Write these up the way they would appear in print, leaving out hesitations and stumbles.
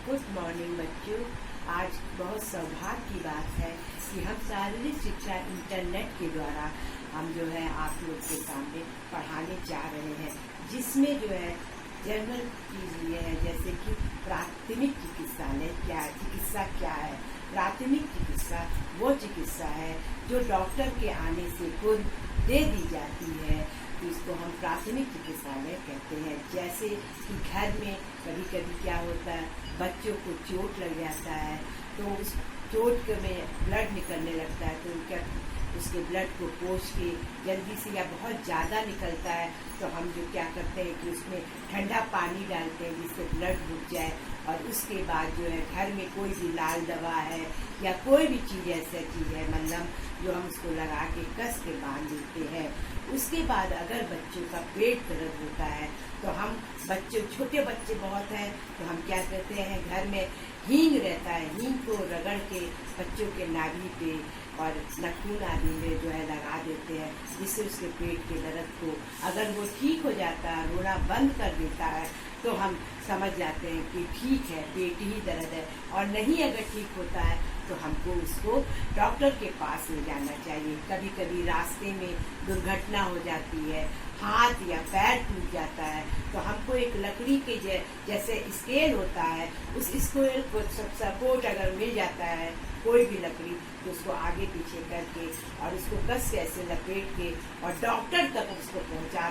Good morning बच्चों। आज बहुत सौभाग्य की बात है कि हम शारीरिक शिक्षा इंटरनेट के द्वारा हम जो है आप लोग के सामने पढ़ाने जा रहे हैं, जिसमें जो है जनरल चीज़ ये है जैसे कि प्राथमिक चिकित्सालय चिकित्सा क्या है। प्राथमिक चिकित्सा वो चिकित्सा है जो डॉक्टर के आने से पूर्व दे दी जाती है, तो इसको हम प्राथमिक चिकित्सालय कहते हैं। जैसे कि घर में कभी कभी क्या होता है, बच्चों को चोट लग जाता है तो उस चोट में ब्लड निकलने लगता है, तो क्या उसके ब्लड को पोंछ के जल्दी से या बहुत ज़्यादा निकलता है तो हम जो क्या करते हैं कि उसमें ठंडा पानी डालते हैं जिससे ब्लड रुक जाए, और उसके बाद जो है घर में कोई भी लाल दवा है या कोई भी चीज़ ऐसा चीज़ है मल्लम जो हम उसको लगा के कस के बांध देते हैं। उसके बाद अगर बच्चों का पेट दर्द होता है तो हम छोटे बच्चे बहुत हैं तो हम क्या करते हैं, घर में हींग रहता है, हींग को रगड़ के बच्चों के नाभि पे और नाखून आदि में जो है लगा देते हैं, जिससे उसके पेट के दर्द को अगर वो ठीक हो जाता है, रोना बंद कर देता है, तो हम समझ जाते हैं कि ठीक है, पेट ही दर्द है। और नहीं अगर ठीक होता है तो हमको उसको डॉक्टर के पास ले जाना चाहिए। कभी कभी रास्ते में दुर्घटना हो जाती है, हाथ या पैर टूट जाता है, तो हमको एक लकड़ी के जैसे स्केल होता है, उस स्केल को सपोर्ट अगर मिल जाता है कोई भी लकड़ी, तो उसको आगे पीछे करके और उसको कस के ऐसे लपेट के और डॉक्टर तक उसको पहुंचा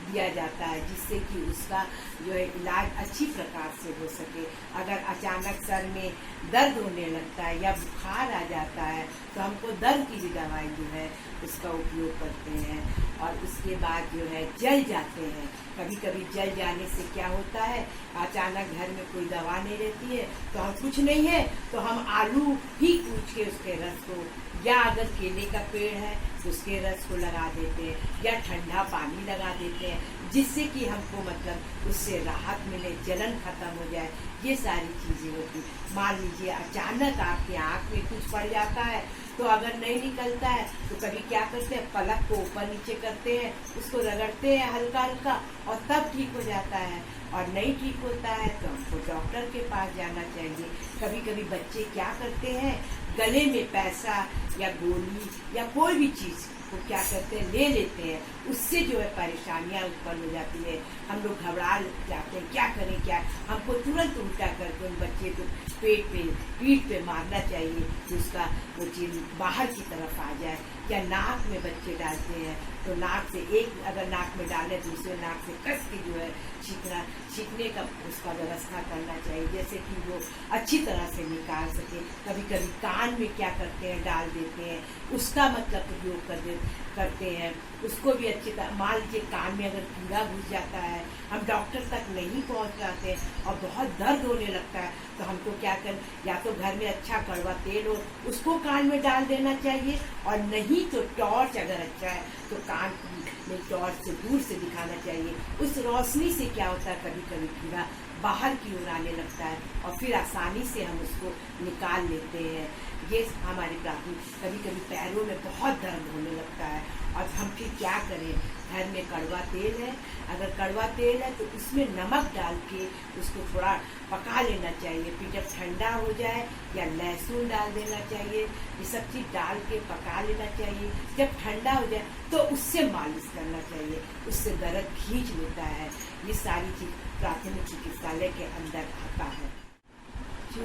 दिया जाता है, जिससे कि उसका जो है इलाज अच्छी प्रकार से हो सके। अगर अचानक सर में दर्द होने लगता है या बुखार आ जाता है तो हमको दर्द की भी दवाई जो है उसका उपयोग करते हैं। और उसके बाद जो है जल जाते हैं, कभी कभी जल जाने से क्या होता है, अचानक घर में कोई दवा नहीं रहती है तो हम कुछ नहीं है तो हम आलू ही कूच के उसके रस को, या अगर केले का पेड़ है तो उसके रस को लगा देते हैं या ठंडा पानी लगा देते हैं, जिससे कि हमको मतलब उससे राहत मिले, जलन खत्म हो जाए। ये सारी चीज़ें होती। मान लीजिए अचानक आपके आँख में कुछ पड़ जाता है तो अगर नहीं निकलता है तो कभी क्या करते हैं, पलक को ऊपर नीचे करते हैं, उसको रगड़ते हैं हल्का हल्का और तब ठीक हो जाता है। और नहीं ठीक होता है तो हमको डॉक्टर के पास जाना चाहिए। कभी कभी बच्चे क्या करते हैं, गले में पैसा या गोली या कोई भी चीज़ को क्या करते हैं ले लेते हैं, उससे जो है परेशानियां उत्पन्न हो जाती है। हम लोग घबरा जाते हैं, क्या करें क्या, हमको तुरंत उल्टा करके उन बच्चे को पीठ पे मारना चाहिए कि उसका वो चीज़ बाहर की तरफ आ जाए। या नाक में बच्चे डालते हैं तो नाक से एक अगर नाक में डाले दूसरे नाक से कस के जो है छींकने का उसका व्यवस्था करना चाहिए, जैसे कि वो अच्छी तरह से निकाल सके। कभी कभी कान में क्या करते हैं, डाल देते हैं, उसका मतलब उपयोग करते हैं, उसको भी अच्छी तरह। मान लीजिए कान में अगर कीड़ा घुस जाता है, हम डॉक्टर तक नहीं पहुंच पाते और बहुत दर्द होने लगता है तो हमको क्या कर, या तो घर में अच्छा कड़वा तेल हो उसको कान में डाल देना चाहिए, और नहीं तो टॉर्च अगर अच्छा है तो कान में टॉर्च से दूर से दिखाना चाहिए। उस रोशनी से क्या होता है, कभी कभी कीड़ा बाहर की ओर आने लगता है और फिर आसानी से हम उसको निकाल लेते हैं। ये हमारी प्राथमिक। कभी कभी पैरों में बहुत दर्द होने लगता है और हम फिर क्या करें, घर में कड़वा तेल है, अगर कड़वा तेल है तो उसमें नमक डाल के उसको थोड़ा पका लेना चाहिए, फिर जब ठंडा हो जाए या लहसुन डाल देना चाहिए, ये सब चीज़ डाल के पका लेना चाहिए। जब ठंडा हो जाए तो उससे मालिश करना चाहिए, उससे दर्द खींच लेता है। ये सारी चीज़ प्राथमिक चिकित्सालय के अंदर आता है। जो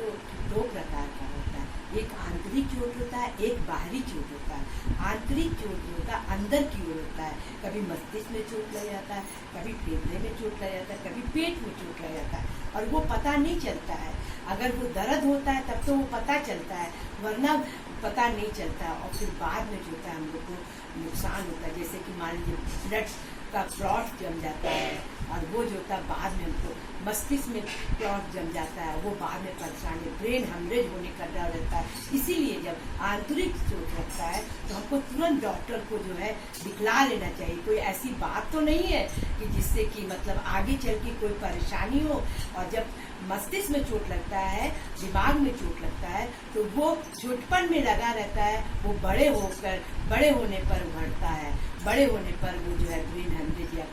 दो प्रकार का होता है, एक आंतरिक चोट होता है, एक बाहरी चोट होता है। आंतरिक चोट जो होता है अंदर की ओर होता है, कभी मस्तिष्क में चोट लग जाता है, कभी फेफड़े में चोट लग जाता है, कभी पेट में चोट लग जाता है और वो पता नहीं चलता है। अगर वो दर्द होता है तब तो वो पता चलता है, वरना पता नहीं चलता और फिर बाद में जो होता है हम लोग को नुकसान होता है। जैसे कि मान लीजिए ब्लड का क्लॉट जम जाता है और वो जो होता है बाद में हमको मस्तिष्क में क्लॉट जम जाता है, वो बाद में परेशानी, ब्रेन हेमरेज होने का डर रहता है। इसीलिए जब आंतरिक चोट लगता है तो हमको तुरंत डॉक्टर को जो है दिखला लेना चाहिए। कोई ऐसी बात तो नहीं है कि जिससे कि मतलब आगे चल के कोई परेशानी हो। और जब मस्तिष्क में चोट लगता है, दिमाग में चोट लगता है, तो वो छोटपन में लगा रहता है, वो बड़े होने पर उभरता है। बड़े होने पर वो जो है ब्रेन हेमरेज या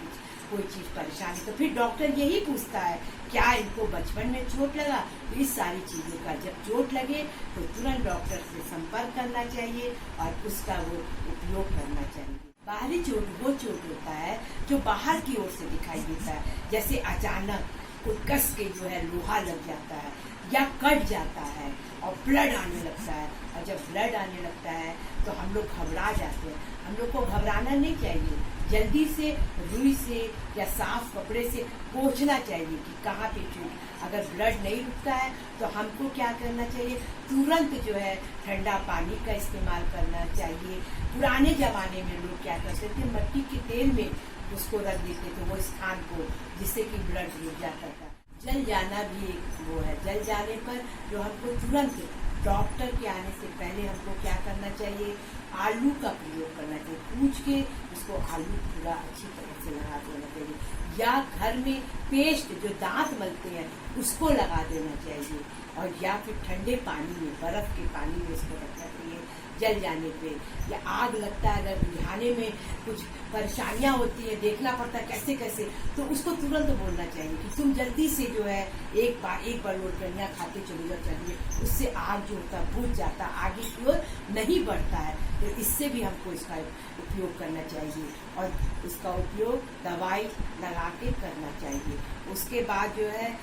कोई चीज परेशानी, तो फिर डॉक्टर यही पूछता है क्या इनको बचपन में चोट लगा। तो इस सारी चीजों का जब चोट लगे तो तुरंत डॉक्टर से संपर्क करना चाहिए और उसका वो उपयोग करना चाहिए। बाहरी चोट वो चोट होता है जो बाहर की ओर से दिखाई देता है, जैसे अचानक कोई कस के जो है लोहा लग जाता है या कट जाता है और ब्लड आने लगता है। और जब ब्लड आने लगता है तो हम लोग घबरा जाते हैं। हम लोग को घबराना नहीं चाहिए, जल्दी से रुई से या साफ कपड़े से पोंछना चाहिए कि कहाँ पे चोट। अगर ब्लड नहीं रुकता है तो हमको क्या करना चाहिए, तुरंत जो है ठंडा पानी का इस्तेमाल करना चाहिए। पुराने जमाने में लोग क्या करते थे, मिट्टी के तेल में उसको रख देते थे वो स्थान को, जिससे कि ब्लड रुक जाता था। जल जाना भी एक वो है, जल जाने पर जो हमको तुरंत डॉक्टर के आने से पहले हमको क्या करना चाहिए, आलू का प्रयोग करना चाहिए। पूछ के उसको आलू पूरा अच्छी तरह से लगा देना चाहिए, या घर में पेस्ट जो दांत मलते हैं उसको लगा देना चाहिए, और या फिर ठंडे पानी में, बर्फ के पानी में उसको रखना चाहिए जल जाने पे। या आग लगता है, अगर बुझाने में कुछ परेशानियां होती है, देखना पड़ता है कैसे कैसे, तो उसको तुरंत बोलना चाहिए कि तुम जल्दी से जो है एक बार लोटनिया खाते चले जाओ, चलिए। उससे आग जो होता है बुझ जाता है, आगे की ओर नहीं बढ़ता है। तो इससे भी हमको इसका उपयोग करना चाहिए, और इसका उपयोग दवाई लगा के करना चाहिए। उसके बाद जो है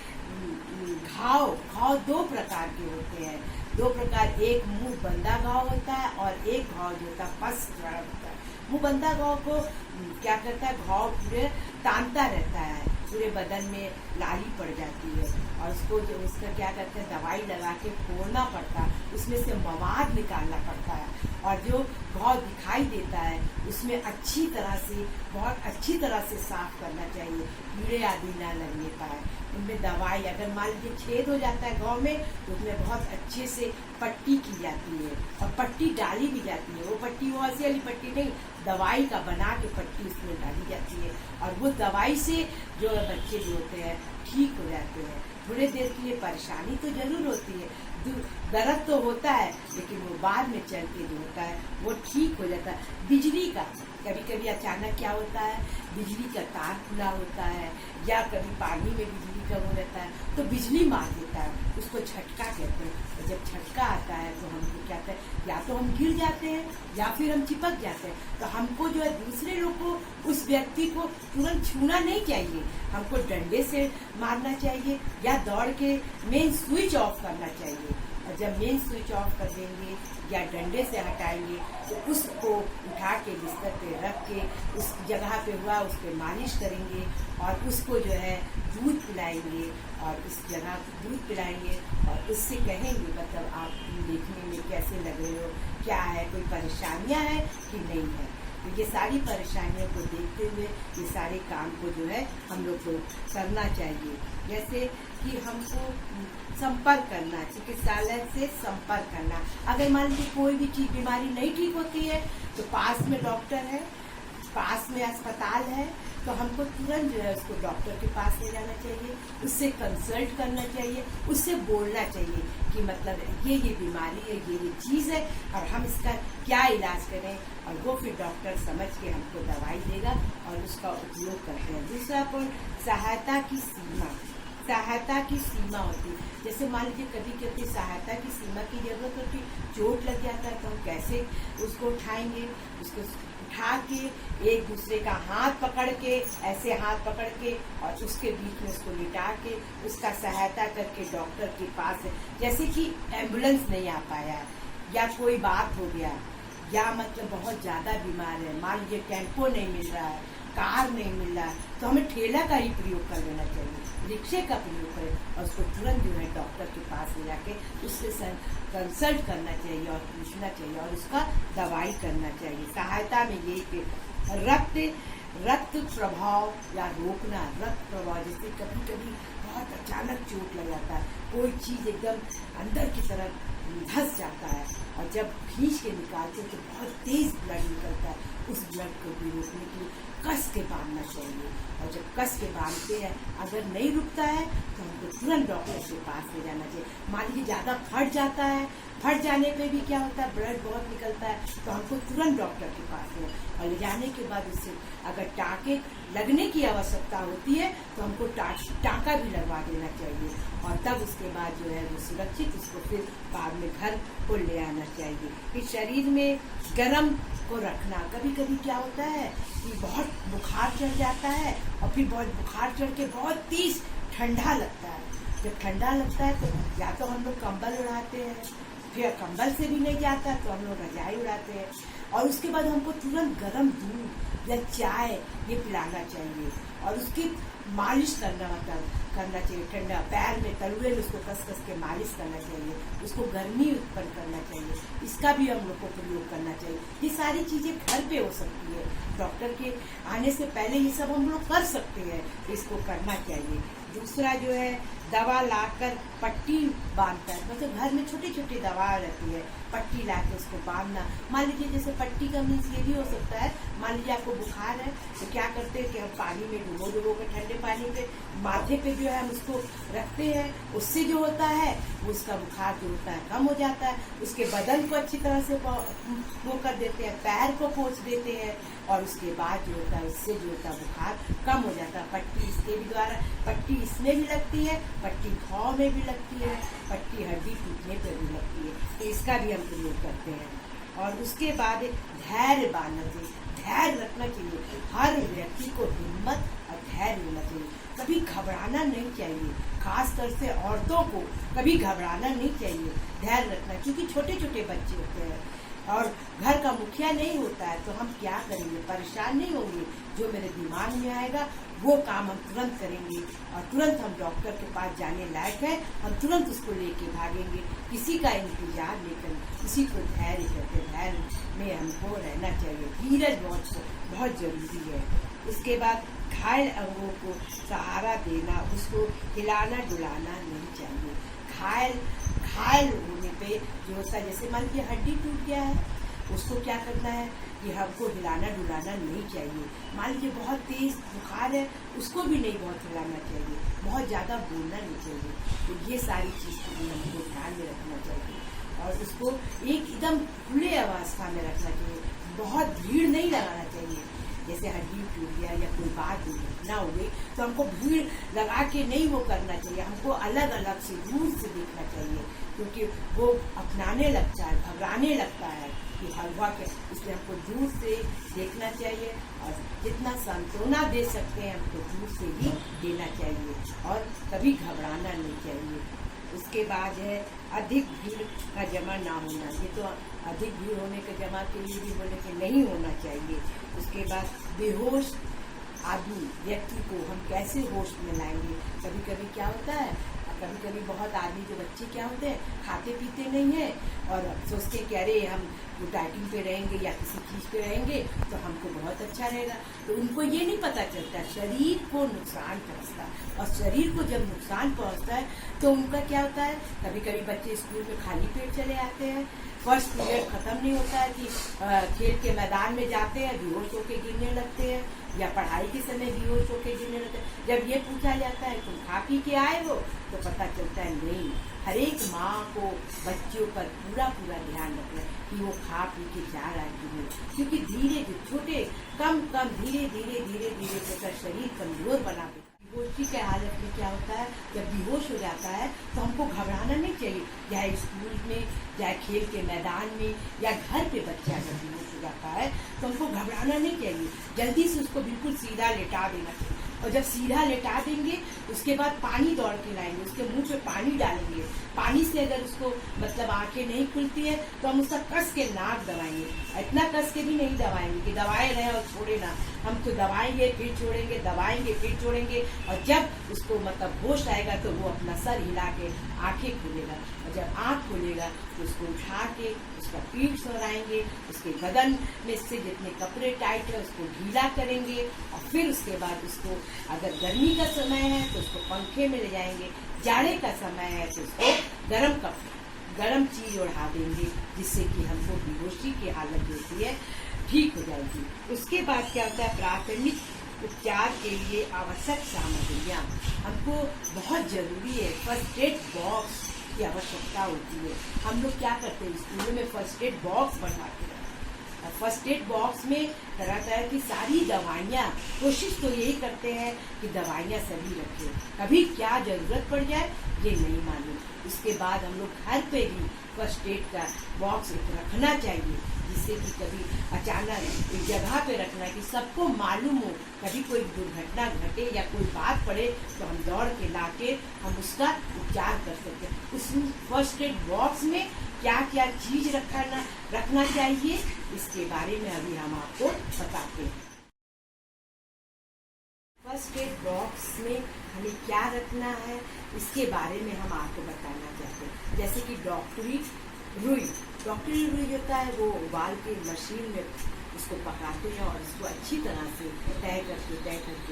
घाव दो प्रकार के होते हैं, दो प्रकार, एक मुंह बंदा घाव होता है और एक घाव जो होता है पस होता है। मुंह बंदा घाव को क्या करता है, घाव पूरे तानता रहता है, पूरे बदन में लाली पड़ जाती है, और उसको जो उसका क्या करते हैं, दवाई लगा के फोड़ना पड़ता है, उसमें से मवाद निकालना पड़ता है। और जो घाव दिखाई देता है उसमें अच्छी तरह से, बहुत अच्छी तरह से साफ करना चाहिए, कीड़े आदि ना लगने पाए। उनमें दवाई, अगर मान लीजिए छेद हो जाता है घाव में, तो उसमें बहुत अच्छे से पट्टी की जाती है और पट्टी डाली भी जाती है। वो पट्टी वो ऐसी वाली पट्टी नहीं, दवाई का बना के पट्टी उसमें डाली जाती है, और वो दवाई से जो बच्चे जो होते हैं ठीक हो जाते हैं। थोड़े देर के लिए परेशानी तो जरूर होती है, दर्द तो होता है, लेकिन वो बाद में चल के जो होता है वो ठीक हो जाता है। बिजली का कभी कभी अचानक क्या होता है, बिजली का तार खुला होता है, या कभी पानी में बिजली का वो रहता है तो बिजली मार देता है, उसको झटका कहते हैं। तो जब झटका आता है तो हमको क्या कहते हैं, या तो हम गिर जाते हैं या फिर हम चिपक जाते हैं। तो हमको जो है दूसरे लोग को, उस व्यक्ति को तुरंत छूना नहीं चाहिए, हमको डंडे से मारना चाहिए या दौड़ के मेन स्विच ऑफ करना चाहिए। और जब मेन स्विच ऑफ कर देंगे या डंडे से हटाएंगे तो उसको उठा के बिस्तर पे रख के उस जगह पे हुआ उस पर मालिश करेंगे, और उसको जो है दूध पिलाएंगे, और उस जगह दूध पिलाएंगे और उससे कहेंगे मतलब आप देखने में कैसे लग रहे हो, क्या है, कोई परेशानियां है कि नहीं है। तो ये सारी परेशानियों को देखते हुए ये सारे काम को जो है हम लोग को करना चाहिए। जैसे कि हमको संपर्क करना, चिकित्सालय से संपर्क करना। अगर मान लीजिए कोई भी चीज बीमारी नहीं ठीक होती है तो पास में डॉक्टर है, पास में अस्पताल है, तो हमको तुरंत जो है उसको डॉक्टर के पास ले जाना चाहिए, उससे कंसल्ट करना चाहिए, उससे बोलना चाहिए कि मतलब ये बीमारी है, ये चीज़ है और हम इसका क्या इलाज करें, और वो फिर डॉक्टर समझ के हमको दवाई देगा और उसका उपयोग करते हैं। दूसरा पॉइंट, सहायता की सीमा। सहायता की सीमा होती है, जैसे मान लीजिए कभी कभी सहायता की सीमा की जरूरत होती है, चोट लग जाता है तो हम कैसे उसको उठाएंगे, उसको उठा के एक दूसरे का हाथ पकड़ के, ऐसे हाथ पकड़ के और उसके बीच में उसको लिटा के उसका सहायता करके डॉक्टर के पास, जैसे कि एम्बुलेंस नहीं आ पाया या कोई बात हो गया या मतलब बहुत ज़्यादा बीमार है, मान लीजिए टेम्पो नहीं मिल रहा है, कार नहीं मिल रहा है, तो हमें ठेला का ही प्रयोग कर लेना चाहिए, रिक्शे का प्रयोग करें और उसको तुरंत जो है डॉक्टर के पास ले जाके उससे कंसल्ट करना चाहिए और पूछना चाहिए और उसका दवाई करना चाहिए। सहायता में ये कि रक्त प्रभाव या रोकना, रक्त प्रभाव, जैसे कभी कभी बहुत अचानक चोट लग जाता है कोई चीज़ एकदम अंदर की तरफ धंस जाता है, और जब खींच के निकालते तो बहुत तेज ब्लड निकलता है। उस ब्लड को भी रोकने के लिए कस के बांधना चाहिए, और जब कस के बांधते हैं अगर नहीं रुकता है तो हमको तुरंत डॉक्टर के पास ले जाना चाहिए। मान लीजिए ज़्यादा फट जाता है, फट जाने पे भी क्या होता है, ब्लड बहुत निकलता है, तो हमको तुरंत डॉक्टर के पास ले, और ले जाने के बाद उससे अगर टाँके लगने की आवश्यकता होती है तो हमको टाँका भी लगवा देना चाहिए, और तब उसके बाद जो है वो सुरक्षित उसको फिर बाद में घर को ले आना चाहिए। इस शरीर में गर्म को रखना, कभी कभी क्या होता है कि बहुत बुखार चढ़ जाता है, और फिर बहुत बुखार चढ़ के बहुत तेज ठंडा लगता है। जब ठंडा लगता है तो या तो हम लोग कंबल उड़ाते हैं, फिर कंबल से भी नहीं जाता तो हम लोग रजाई उड़ाते हैं, और उसके बाद हमको तुरंत गर्म दूध या चाय ये पिलाना चाहिए, और उसकी मालिश करना चाहिए। ठंडा पैर में तलुए में उसको कस कस के मालिश करना चाहिए, उसको गर्मी उत्पन्न करना चाहिए, इसका भी हम लोग को प्रयोग करना चाहिए। ये सारी चीज़ें घर पे हो सकती है, डॉक्टर के आने से पहले ये सब हम लोग कर सकते हैं, इसको करना चाहिए। दूसरा जो है दवा लाकर पट्टी बांधता है, मतलब घर में छोटी छोटी दवा रहती है, पट्टी लाकर उसको बांधना। मान लीजिए जैसे पट्टी का मीन्स ये भी हो सकता है, मान लीजिए आपको बुखार है तो क्या करते हैं कि हम पानी में डुबो के ठंडे पानी पे माथे पे जो है हम उसको रखते हैं, उससे जो होता है उसका बुखार जो होता है कम हो जाता है। उसके बदन को अच्छी तरह से वो कर देते हैं, पैर को पोंछ देते हैं, और उसके बाद जो होता है उससे जो होता है बुखार कम हो जाता है। पट्टी इसके भी द्वारा, पट्टी इसमें भी लगती है, पट्टी घाव में भी लगती है, पट्टी हड्डी टूटने पर भी लगती है, तो इसका भी हम प्रयोग करते हैं। और उसके बाद धैर्य बांधना चाहिए, धैर्य रखना चाहिए। हर व्यक्ति को हिम्मत और धैर्य होना चाहिए, कभी घबराना नहीं चाहिए, खासकर से औरतों को कभी घबराना नहीं चाहिए, धैर्य रखना, क्योंकि छोटे छोटे बच्चे होते हैं और घर का मुखिया नहीं होता है, तो हम क्या करेंगे, परेशान नहीं होंगे। जो मेरे दिमाग में आएगा वो काम हम तुरंत करेंगे, और तुरंत हम डॉक्टर के पास जाने लायक है, हम तुरंत उसको लेके भागेंगे, किसी का इंतजार नहीं करेंगे। किसी को धैर्य कहते हैं, धैर्य में हमको रहना चाहिए, धीरज बहुत जरूरी है। उसके बाद घायल अंगों को सहारा देना, उसको हिलाना डुलाना नहीं चाहिए। घायल होने पे जो होता है, जैसे मान लीजिए हड्डी टूट गया है, उसको क्या करना है कि हमको हिलाना डुलाना नहीं चाहिए। मान लीजिए बहुत तेज बुखार है, उसको भी नहीं बहुत हिलाना चाहिए, बहुत ज़्यादा बोलना नहीं चाहिए। तो ये सारी चीज़ को भी हमको ध्यान में रखना चाहिए, और उसको एकदम खुले अवस्था में रखना चाहिए, बहुत भीड़ नहीं लगाना चाहिए। जैसे हड्डी टूट गया या कोई बात ना हो गई तो हमको भीड़ लगा के नहीं वो करना चाहिए, हमको अलग अलग से दूर से देखना चाहिए, क्योंकि वो अपनाने लगता है, घबराने लगता है कि हलवा के, इसलिए हमको दूर से देखना चाहिए, और जितना सांत्वना दे सकते हैं हमको दूर से ही देना चाहिए, और कभी घबराना नहीं चाहिए। उसके बाद है अधिक भीड़ का जमा ना होना, ये तो अधिक भीड़ होने के जमा के लिए भी बोले कि नहीं होना चाहिए। उसके बाद बेहोश आदमी व्यक्ति को हम कैसे होश में लाएंगे। कभी कभी क्या होता है, कभी कभी बहुत आदमी जो बच्चे क्या होते हैं, खाते पीते नहीं है और सोचते हैं कि अरे हम डाइटिंग पे रहेंगे या किसी चीज़ पे रहेंगे तो हमको बहुत अच्छा रहेगा, तो उनको ये नहीं पता चलता शरीर को नुकसान पहुंचता है। और शरीर को जब नुकसान पहुंचता है तो उनका क्या होता है, कभी कभी बच्चे स्कूल में खाली पेट चले आते हैं, फर्स्ट पीरियड खत्म नहीं होता है कि खेल के मैदान में जाते हैं, बेहोश होके गिरने लगते हैं, या पढ़ाई के समय बेहोश होके गिरने लगते हैं। जब ये पूछा जाता है तुम खा पी के आए हो, तो पता चलता है नहीं, हर एक माँ को बच्चों पर पूरा ध्यान रखना है कि वो खा पी के जा रहा है कि नहीं, क्योंकि धीरे छोटे कम धीरे धीरे शरीर कमजोर बना। बेहोशी के हालत में क्या होता है, जब बेहोश हो जाता है तो हमको घबराना नहीं चाहिए, चाहे स्कूल में, चाहे खेल के मैदान में, या घर पे बच्चा अगर बेहोश हो जाता है तो हमको घबराना नहीं चाहिए, जल्दी से उसको बिल्कुल सीधा लेटा देना चाहिए। और जब सीधा लेटा देंगे उसके बाद पानी दौड़ के लाएंगे, उसके मुंह पे पानी डालेंगे, पानी से अगर उसको मतलब आंखें नहीं खुलती है तो हम उसका कस के नाक दबाएंगे, इतना कस के भी नहीं दबाएंगे कि दबाए रहे और छोड़े ना, हम तो दबाएंगे फिर छोड़ेंगे, दबाएंगे फिर छोड़ेंगे, और जब उसको मतलब होश आएगा तो वो अपना सर हिला के आंखें खोलेगा, और जब आँख खोलेगा तो उसको उठा के उसका पीठ सहराएंगे, उसके बदन में से जितने कपड़े टाइट है उसको ढीला करेंगे, और फिर उसके बाद उसको अगर गर्मी का समय है तो उसको पंखे में ले जाएंगे, जाड़े का समय है तो उसको गर्म चीज ओढ़ा देंगे, जिससे कि हमको बेहोशी की हालत जो होती है ठीक हो जाएगी। उसके बाद क्या होता है, प्राथमिक उपचार के लिए आवश्यक सामग्रियाँ हमको बहुत जरूरी है। फर्स्ट एड बॉक्स की आवश्यकता होती है। हम लोग क्या करते हैं, स्कूलों में फर्स्ट एड बॉक्स बनवाते हैं। फर्स्ट एड बॉक्स में तरह तरह की सारी दवाइयाँ, कोशिश तो यही करते हैं कि दवाइयाँ सभी रखें, कभी क्या जरूरत पड़ जाए ये नहीं मालूम। उसके बाद हम लोग घर पे भी फर्स्ट एड का बॉक्स रखना चाहिए, जिससे कि कभी अचानक एक जगह पे रखना कि सबको मालूम हो, कभी कोई दुर्घटना घटे या कोई बात पड़े तो हम दौड़ के लाके हम उसका उपचार कर सकते हैं। उस फर्स्ट एड बॉक्स में क्या क्या चीज रखना चाहिए, इसके बारे में अभी हम आपको बताते हैं। फर्स्ट एड बॉक्स में हमें क्या रखना है, इसके बारे में हम आपको बताना चाहते हैं। जैसे कि डॉक्टरी रुई होता है, वो उबाल के मशीन में उसको पकाते हैं और उसको अच्छी तरह से तय करके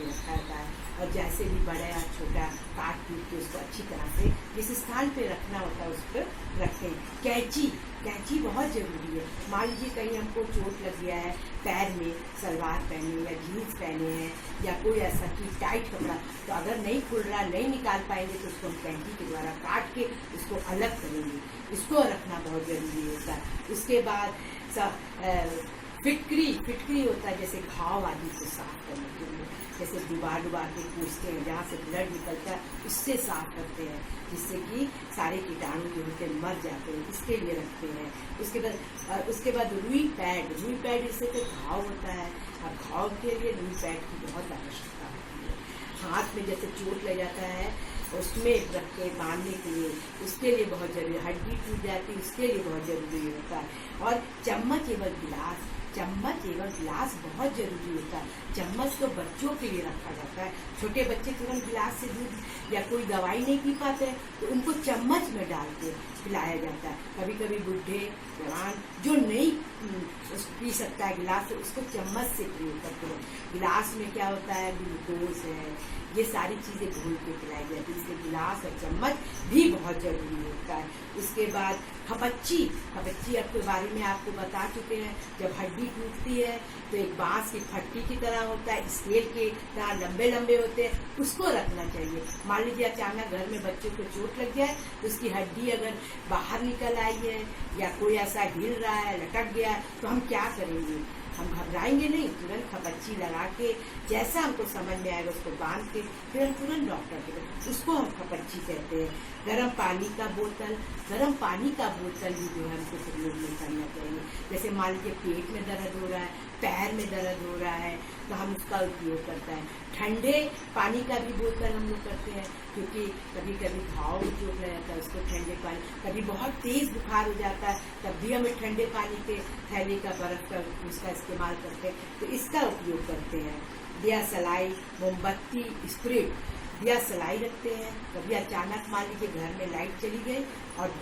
रखा जाता है। और जैसे भी बड़ा या छोटा काट पीट के उसको अच्छी तरह से जिस स्थान पे रखना होता है उस पर रखते हैं। कैंची बहुत जरूरी है। मान लीजिए कहीं हमको चोट लग गया है, पैर में सलवार पहने या जीन्स पहने हैं या कोई ऐसा चीज टाइट कपड़ा, तो अगर नहीं खुल रहा, नहीं निकाल पाएंगे तो उसको हम कैंची के द्वारा काट के उसको अलग करेंगे। इसको रखना बहुत जरूरी होता है। उसके बाद फिटकरी होता है, जैसे घाव आदि को साफ करने के लिए, जैसे डुबा के पूछते हैं, जहाँ से ब्लड निकलता है उससे साफ करते हैं, जिससे कि सारे कीटाणु जो होते हैं मर जाते हैं, इसके लिए रखते हैं। उसके बाद रुई पैड इससे तो घाव होता है, और घाव के लिए रुई पैड की बहुत आवश्यकता होती है। हाथ में जैसे चोट लग जाता है उसमें रख के बांधने के लिए, उसके लिए बहुत जरूरी है। हड्डी टूट जाती है उसके लिए बहुत जरूरी होता है। और चम्मच एवं गिलास बहुत जरूरी होता है। चम्मच तो बच्चों के लिए रखा जाता है। छोटे बच्चे तुरंत गिलास से दूध या कोई दवाई नहीं पी पाते हैं तो उनको चम्मच में डाल के पिलाया जाता है। कभी कभी बुढ़े जवान जो नहीं पी सकता है गिलास से, उसको चम्मच से प्रयोग करते हैं। गिलास में क्या होता है, ग्लूकोज है, ये सारी चीजें घोल के पिलाई जाती है, इसलिए गिलास और चम्मच भी बहुत जरूरी होता है। उसके बाद खपच्ची आपके बारे में आपको बता चुके हैं। जब हड्डी टूटती है तो एक बांस की फट्टी की तरह होता है, स्केल के तरह लंबे होते हैं, उसको रखना चाहिए। मान लीजिए अचानक घर में बच्चों को चोट लग जाए तो उसकी हड्डी अगर बाहर निकल आई है या कोई ऐसा ढिल रहा है, लटक गया है, तो हम क्या करेंगे, हम घबराएंगे नहीं, तुरंत खपच्ची लगा के जैसा हमको समझ में आएगा उसको बांध के फिर हम तुरंत डॉक्टर के पास, उसको हम खपच्ची कहते हैं। गर्म पानी का बोतल भी जो है हमको प्रयोग नहीं करना चाहिए। जैसे मान लीजिए पेट में दर्द हो रहा है, पैर में दर्द हो रहा है, तो हम उसका उपयोग करते हैं। ठंडे पानी का भी बोतल हम लोग करते हैं, क्योंकि कभी घाव जो रहता है उसको ठंडे पानी, कभी बहुत तेज बुखार हो जाता है तब भी हमें ठंडे पानी के थैले का बर्फ का उसका इस्तेमाल करते हैं, तो इसका उपयोग करते हैं। दिया सलाई, मोमबत्ती, स्प्रिट, दिया सलाई रखते हैं। कभी अचानक मान लीजिए घर में लाइट चली गई और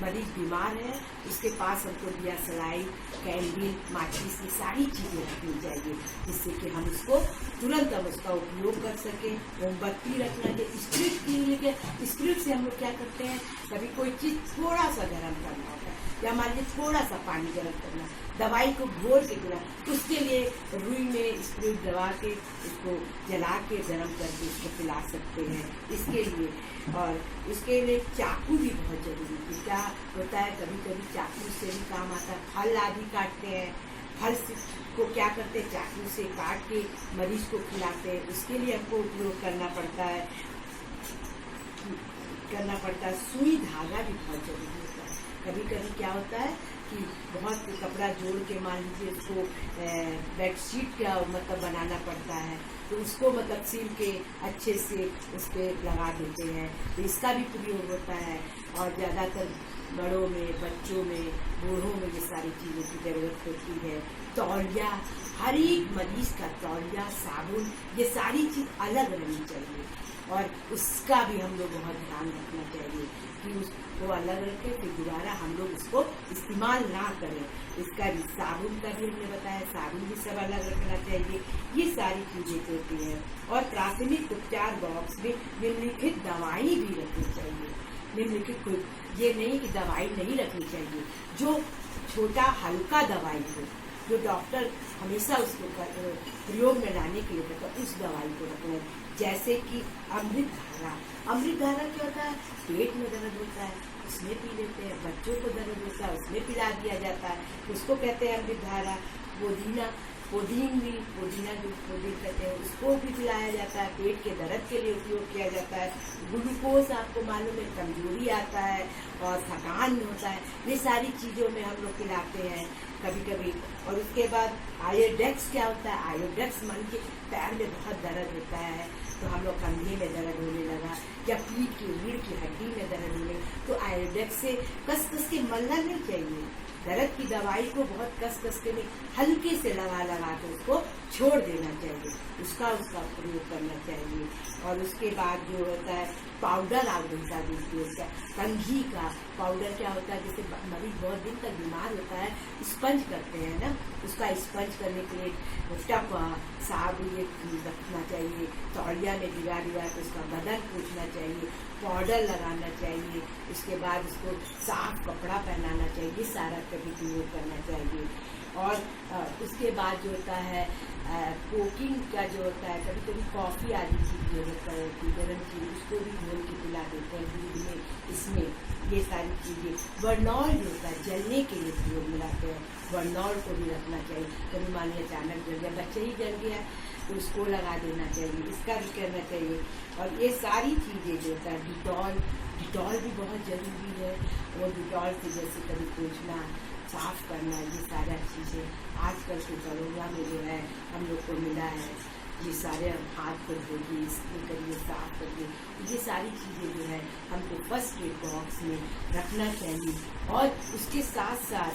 मरीज बीमार है, उसके पास हमको दिया सलाई, कैंडल, माचिस, ये सारी चीजें रखनी चाहिए, जिससे कि हम उसको तुरंत उसका उपयोग कर सके। मोमबत्ती रखना चाहिए। स्प्रिट से हम लोग क्या करते हैं, कभी कोई चीज थोड़ा सा गर्म करना होता है या मान लीजिए थोड़ा सा पानी गर्म करना, दवाई को घोल के पिला, उसके लिए रुई में स्प्रिट दबा के उसको जला के गर्म करके उसको पिला सकते हैं, इसके लिए। और उसके लिए चाकू भी बहुत जरूरी है। क्या होता है, कभी चाकू से भी काम आता है। फल आदि काटते हैं, फल को क्या करते हैं, चाकू से काट के मरीज को खिलाते हैं, उसके लिए हमको उपयोग करना पड़ता है। सुई धागा भी बहुत जरूरी होता है। कभी क्या होता है कि बहुत कपड़ा जोड़ के मान लीजिए उसको बेडशीट का मतलब बनाना पड़ता है, तो उसको मतलब सिल के अच्छे से उस पर लगा देते हैं, तो इसका भी प्रयोग होता है। और ज़्यादातर बड़ों में, बच्चों में, बूढ़ों में ये सारी चीज़ों की ज़रूरत होती है। तौलिया, हर एक मरीज का तौलिया, साबुन, ये सारी चीज़ अलग रहनी चाहिए। और उसका भी हम लोग बहुत ध्यान रखना चाहिए कि उसको अलग रखें, फिर दोबारा हम लोग उसको इस्तेमाल ना करें। इसका भी साबुन का भी हमने बताया, साबुन भी सब अलग रखना चाहिए। ये सारी चीजें होती हैं। और प्राथमिक उपचार बॉक्स में निम्नलिखित दवाई भी रखनी चाहिए। निम्नलिखित कोई ये नहीं कि दवाई नहीं रखनी चाहिए, जो छोटा हल्का दवाई हो, जो डॉक्टर हमेशा उसको प्रयोग में लाने के लिए कहता उस दवाई को रखना है। जैसे कि अमृत धारा। अमृत धारा क्या होता है? पेट में दर्द होता है उसमें पी लेते हैं, बच्चों को दर्द होता है उसमें पिला दिया जाता है, उसको कहते हैं अमृत धारा। पुदीना जो कहते हैं उसको भी पिलाया जाता है, पेट के दर्द के लिए उपयोग किया जाता है। ग्लूकोज आपको मालूम है कमजोरी आता है और थकान होता है, ये सारी चीजों में हम लोग पिलाते हैं कभी कभी। और उसके बाद आयोडेक्स क्या होता है? आयोडेक्स मन के पैर में बहुत दर्द होता है तो हम लोग कंधे में दर्द होने लगा या पीठ की रीढ़ की हड्डी में दर्द होने, तो आयोडेक्स से कस के मलना नहीं चाहिए। दर्द की दवाई को बहुत कस के हल्के से लगा के उसको छोड़ देना चाहिए, उसका प्रयोग करना चाहिए। और उसके बाद जो होता है पाउडर आप घंटा देती है, कंघी का पाउडर क्या होता है? जैसे मरीज बहुत दिन तक बीमार होता है, स्पंज करते हैं ना, उसका स्पंज करने के लिए टप साबुन ये रखना चाहिए, तौलिया में भिगा के उसका बदन पोंछना चाहिए, पाउडर लगाना चाहिए, उसके बाद उसको साफ कपड़ा पहनाना चाहिए, सारा कभी प्रयोग करना चाहिए। और उसके बाद जो होता है कोकिंग का जो होता है, कभी कभी कॉफ़ी आदि की जरूरत है गर्म चीज, उसको भी घोल के पिला देते हैं दूध में, इसमें ये सारी चीज़ें। बर्नॉल जो होता है जलने के लिए प्रयोग में लाते हैं, बर्नॉल को भी रखना चाहिए। कभी मान लिया अचानक जल गया, बच्चे ही जल गया तो उसको लगा देना चाहिए, इसका भी करना चाहिए। और ये सारी चीज़ें जो होता है डिटॉल भी बहुत जरूरी है, वो डिटॉल से जैसे कभी पोंछना साफ करना, ये सारा चीज़ें आजकल के कोरोना में जो है हम लोग को मिला है। ये सारे हाथ को धोइए, इसको करिए, साफ करिए, ये सारी चीज़ें जो है हमको फर्स्ट एड बॉक्स में रखना चाहिए। और उसके साथ साथ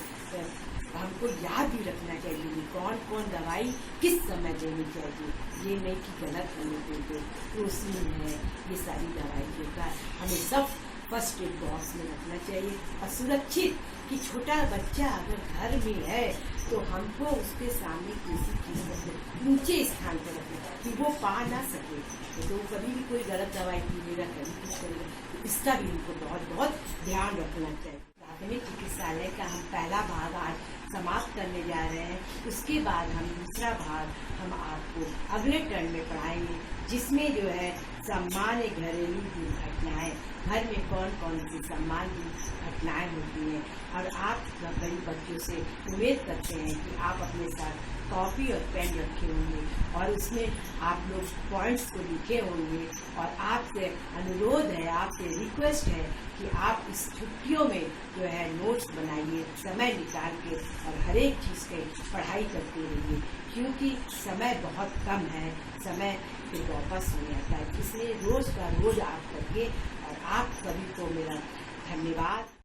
हमको याद भी रखना चाहिए कौन कौन दवाई किस समय देनी चाहिए। ये नहीं कि गलत हमें देते, क्रोसिन है, ये सारी दवाई जो है हमें सब फर्स्ट एड बॉक्स में रखना चाहिए। और सुरक्षित कि छोटा बच्चा अगर घर में है तो हमको उसके सामने किसी चीज़ को ऊंचे स्थान पर रखना कि वो पा ना सके, तो कभी भी कोई गलत दवाई पी लेगा, कभी कुछ करेगा, तो इसका भी हमको बहुत बहुत ध्यान रखना चाहिए। प्राथमिक चिकित्सालय का हम पहला भाग आज समाप्त करने जा रहे हैं, उसके बाद हम दूसरा भाग हम आपको अगले टर्न में पढ़ाएंगे, जिसमें जो है सामान्य घरेलू दुर्घटनाएं, घर में कौन कौन सी सामान्य घटनाएं होती हैं। और आप बड़ी बच्चों से उम्मीद करते हैं कि आप अपने साथ कॉपी और पेन रखे होंगे और उसमें आप लोग पॉइंट्स को लिखे होंगे। और आपसे अनुरोध है, आपसे रिक्वेस्ट है कि आप इस छुट्टियों में जो है नोट्स बनाइए, समय निकाल के, और हर एक चीज़ की पढ़ाई करते रहिए, क्योंकि समय बहुत कम है, समय फिर वापस नहीं आता है। इसलिए रोज़ का रोज़ आप करिए। और आप सभी को मेरा धन्यवाद।